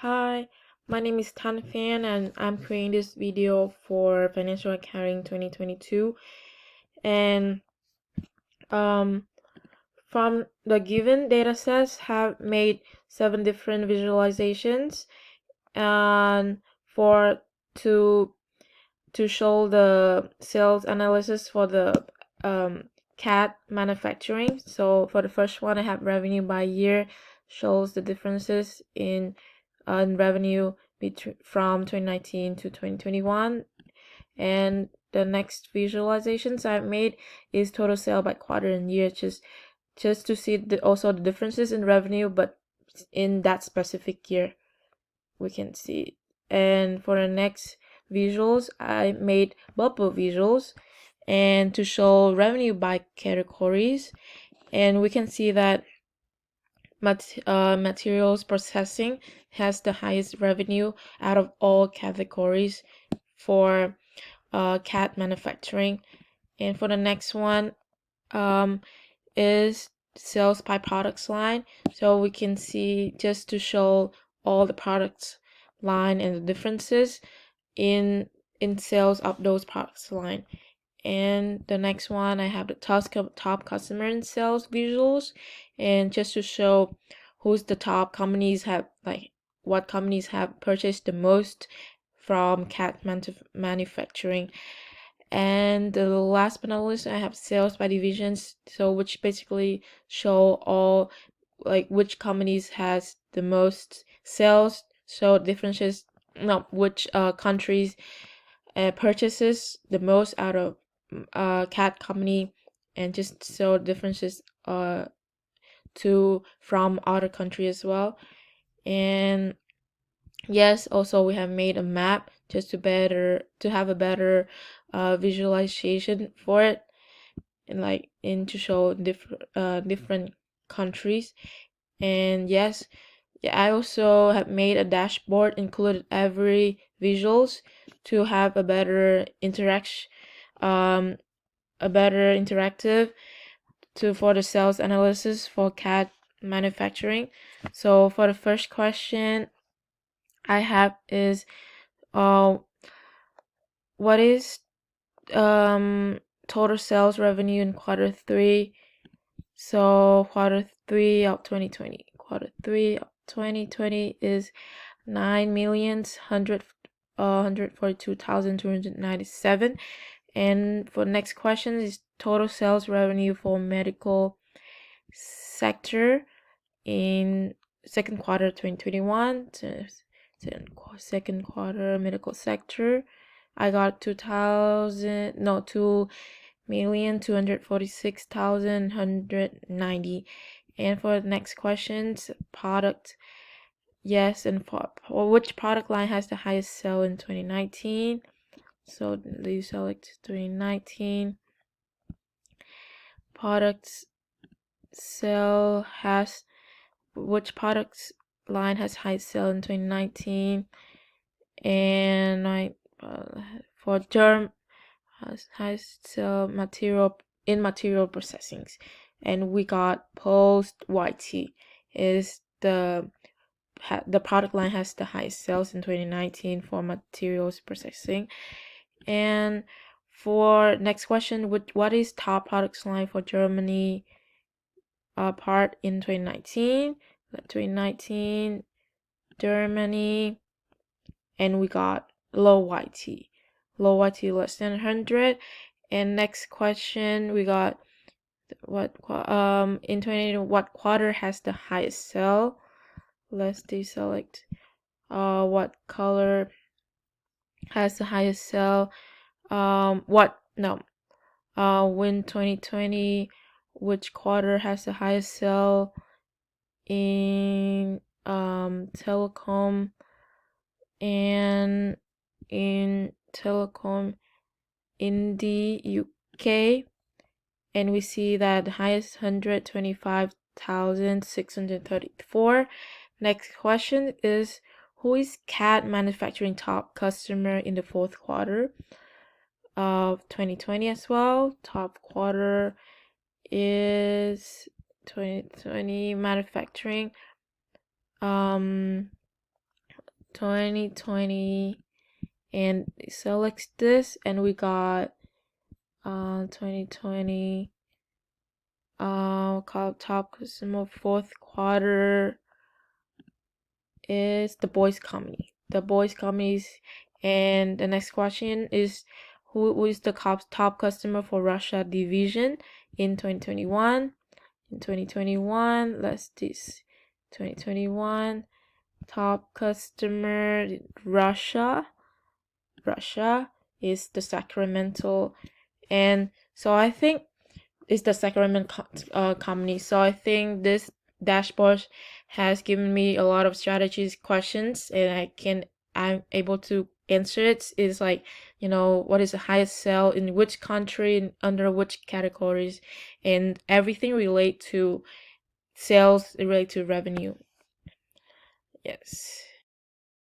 Hi, my name is Tan Fan and I'm creating this video for Financial Accounting 2022. And um, from the given data sets, have made 7 different visualizations and for to to show the sales analysis for the CAD manufacturing. So for the first one, I have revenue by year, shows the differences in revenue from 2019 to 2021. And the next visualizations I've made is total sale by quarter and year, just to see also the differences in revenue, but in that specific year we can see. And for the next visuals, I made bubble visuals and to show revenue by categories. And we can see that materials processing has the highest revenue out of all categories for CAD manufacturing. And for the next one is sales by products line. So we can see, just to show all the products line and the differences in sales of those products line. And the next one, I have the top customer and sales visuals, and just to show who's the top companies, have what companies have purchased the most from CAD manufacturing. And the last but not least, I have sales by divisions, so which basically show all which companies has the most sales, so differences, no, which countries purchases the most out of CAD company, and just so differences to from other country as well. And yes, also we have made a map just to have a better visualization for it, and to show different countries. And yes, yeah, I also have made a dashboard, included every visuals to have a better interaction, a better interactive for the sales analysis for CAD manufacturing. So for the first question I have is, what is total sales revenue in quarter three? So quarter three of 2020 is 9,142,297. And for next question is total sales revenue for medical sector in second quarter 2021. Second quarter medical sector, I got 2,246,190. And for the next questions, product, yes, and for which product line has the highest sale in 2019? So you select 2019 products sale has which products line has highest sale in 2019, and for germ has highest sale material processing, and we got post YT is the product line has the highest sales in 2019 for materials processing. And for next question, what is top products line for Germany part in 2019? 2019 Germany, and we got low YT less than 100. And next question, we got in 2020 what quarter has the highest sale? Let's deselect what color has the highest sale. When 2020, which quarter has the highest sale in telecom, and in telecom in the UK, and we see that the highest 125,634. Next question is, who is CAD manufacturing top customer in the fourth quarter of 2020 as well? Top quarter is 2020 manufacturing. 2020 and select this, and we got 2020 top customer fourth quarter is The Boys Company. The Boys Companies. And the next question is who is the top customer for Russia division in 2021? In 2021, let's this 2021 top customer Russia is the Sacramento, and so I think it's the Sacramento company. So I think this dashboard has given me a lot of strategies questions, and I'm able to answer it. Is like, what is the highest sale in which country and under which categories, and everything relate to sales, relate to revenue. Yes.